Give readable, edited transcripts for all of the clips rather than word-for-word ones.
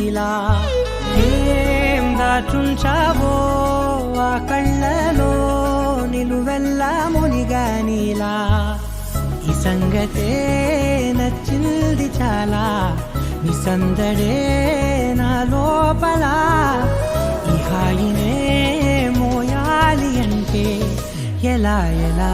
నీలా ఏం దాచుంచావో ఆ కళ్ళలో నిలువెల్లా మునిగా నీలా ఈ సంగతే నచ్చింది చాలా నీ సందడే నా లోపల ఈ హాయినే మోయాలి అంటే ఎలా ఎలా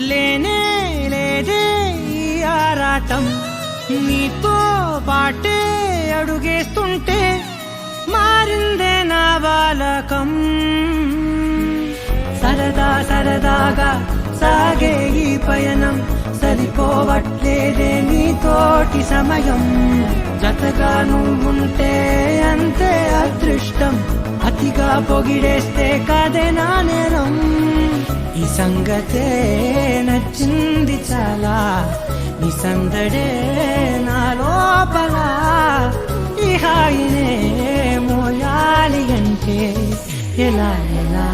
లేనే లేదే ఈ ఆరాటం నీతో పాటే అడుగేస్తుంటే మారిందే నా బాలకం సరదా సరదాగా సాగే ఈ పయనం సరిపోవట్లేదే నీతోటి సమయం జతగా నువ్వుంటే అంతే అదృష్టం అతిగా పొగిడేస్తే కదే నా నేరం ఈ సంగతే నచ్చింది చాలా నీ సందడే నా లోపల ఈ హాయినే మోయాలి అంటే ఎలా ఎలా